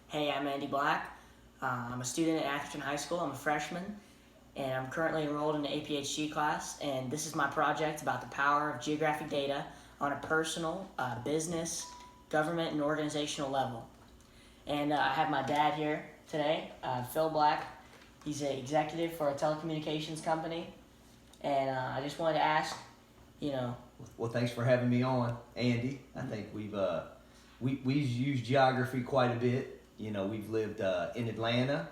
Hey, I'm Andy Black. I'm a student at Atherton High School. I'm a freshman, and I'm currently enrolled in the Aphg class. And this is my project about the power of geographic data on a personal, business, government, and organizational level. And I have my dad here today, Phil Black. He's an executive for a telecommunications company. And I just wanted to ask, you know, Well, thanks for having me on, Andy. I think we've used geography quite a bit. We've lived in Atlanta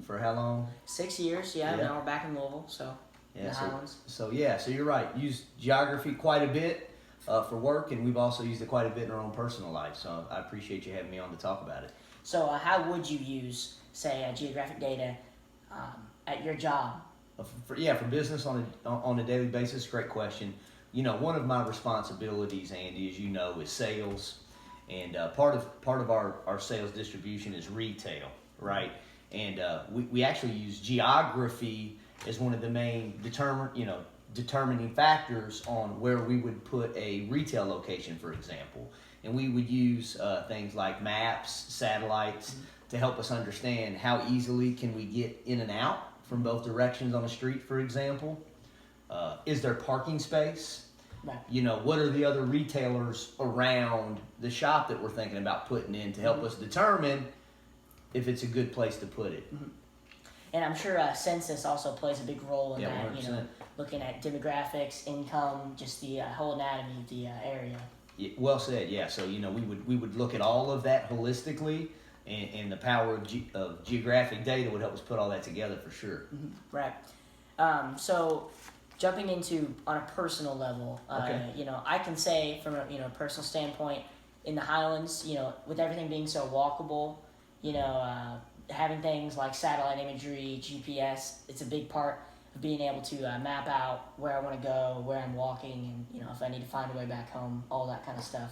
for how long? 6 years, yeah. Now we're back in Louisville, so in the Highlands. So you're right. Used geography quite a bit for work, and we've also used it quite a bit in our own personal life. So I appreciate you having me on to talk about it. So how would you use, say, geographic data at your job? For business on a daily basis, great question. One of my responsibilities, Andy, as you know, is sales, and part of our sales distribution is retail, right? And we actually use geography as one of the main determining factors on where we would put a retail location, for example. And we would use things like maps, satellites, to help us understand how easily can we get in and out from both directions on the street, for example. Is there parking space? Right. What are the other retailers around the shop that we're thinking about putting in to help us determine if it's a good place to put it. And I'm sure census also plays a big role in that, 100%. Looking at demographics, income, just the whole anatomy of the area. Yeah, well said, yeah. So, we would look at all of that holistically, and the power of geographic data would help us put all that together for sure. Mm-hmm. Right. So jumping into on a personal level, Okay. I can say from a personal standpoint, in the Highlands, with everything being so walkable, having things like satellite imagery, GPS, it's a big part of being able to map out where I want to go, where I'm walking, and if I need to find a way back home, all that kind of stuff.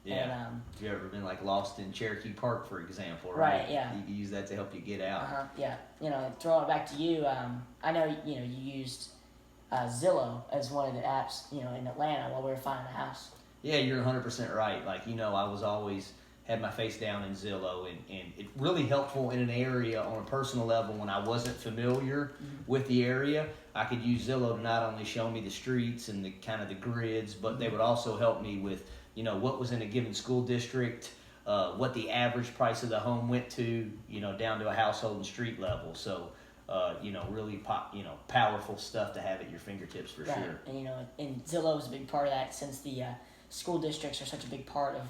Yeah. And, Have you ever been lost in Cherokee Park, for example? Right. Yeah. You can use that to help you get out. Yeah. Throwing it back to you. I know you used Zillow as one of the apps in Atlanta while we were finding a house. Yeah, you're 100% right. I was always had my face down in Zillow, and it really helpful in an area on a personal level when I wasn't familiar with the area. I could use Zillow to not only show me the streets and the kind of the grids, but they would also help me with, what was in a given school district, what the average price of the home went to, down to a household and street level. So, really powerful stuff to have at your fingertips for sure. And and Zillow is a big part of that, since the school districts are such a big part of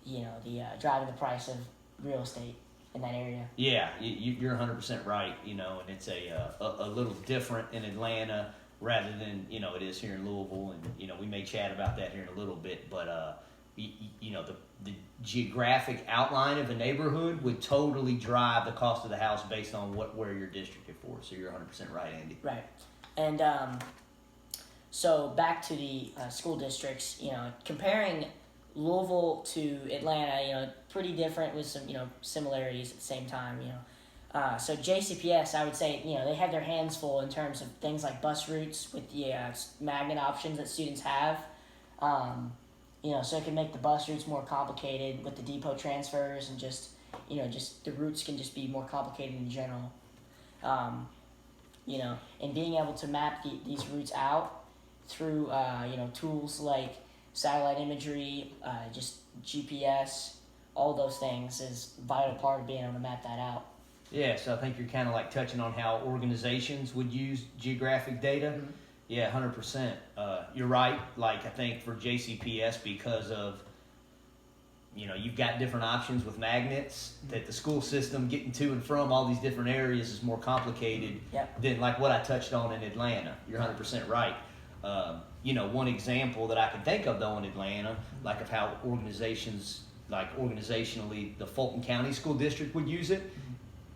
the driving the price of real estate in that area. Yeah, you're 100% right. And it's a little different in Atlanta rather than it is here in Louisville, and we may chat about that here in a little bit. But the geographic outline of a neighborhood would totally drive the cost of the house based on where your district is for. So you're 100% right, Andy. Right, and so back to the school districts. Comparing Louisville to Atlanta, pretty different with some similarities at the same time. So JCPS, I would say, they have their hands full in terms of things like bus routes with the magnet options that students have. So it can make the bus routes more complicated with the depot transfers, and just the routes can just be more complicated in general. And being able to map these routes out through tools like satellite imagery, just GPS, all those things is a vital part of being able to map that out. Yeah, so I think you're kind of touching on how organizations would use geographic data. Mm-hmm. Yeah, 100%. You're right. I think for JCPS, because of, you've got different options with magnets, that the school system getting to and from all these different areas is more complicated than what I touched on in Atlanta. You're 100% right. One example that I can think of though in Atlanta, of how organizations, organizationally, the Fulton County School District would use it.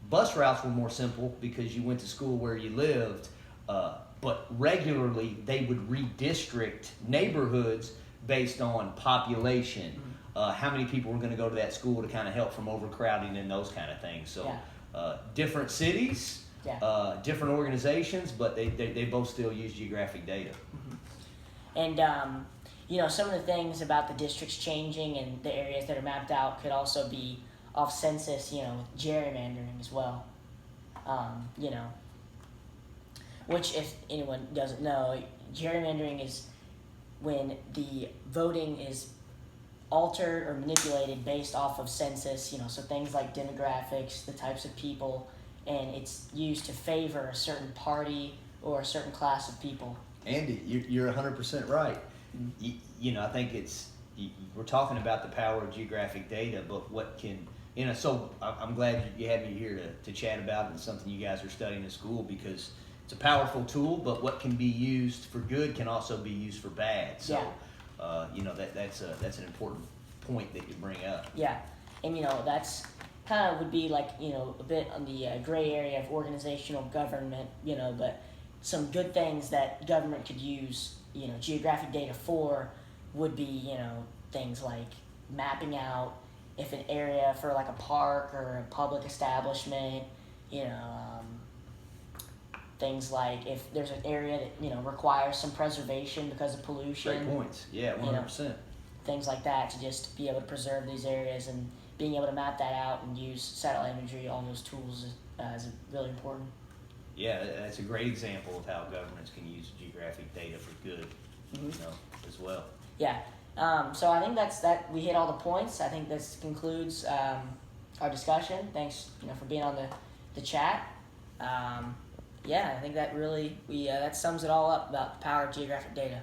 Bus routes were more simple because you went to school where you lived, but regularly they would redistrict neighborhoods based on population, how many people were going to go to that school to kind of help from overcrowding and those kind of things. So different cities, different organizations, but they both still use geographic data. And some of the things about the districts changing and the areas that are mapped out could also be off census, with gerrymandering as well. You know, which, if anyone doesn't know, gerrymandering is when the voting is altered or manipulated based off of census, so things like demographics, the types of people, and it's used to favor a certain party or a certain class of people. Andy, you're 100% right. Mm-hmm. I think we're talking about the power of geographic data, but what can, so I'm glad you had me here to chat about it. It's something you guys are studying in school because it's a powerful tool, but what can be used for good can also be used for bad. So, that's an important point that you bring up. Yeah, and that's kind of would be like a bit on the gray area of organizational government, but some good things that government could use geographic data for would be things like mapping out if an area for like a park or a public establishment, things like if there's an area that requires some preservation because of pollution. Great points. Yeah, 100%. Things like that, to just be able to preserve these areas, and being able to map that out and use satellite imagery, all those tools is really important. Yeah, that's a great example of how governments can use geographic data for good, as well. Yeah. So I think that we hit all the points. I think this concludes our discussion. Thanks, for being on the chat. I think that really that sums it all up about the power of geographic data.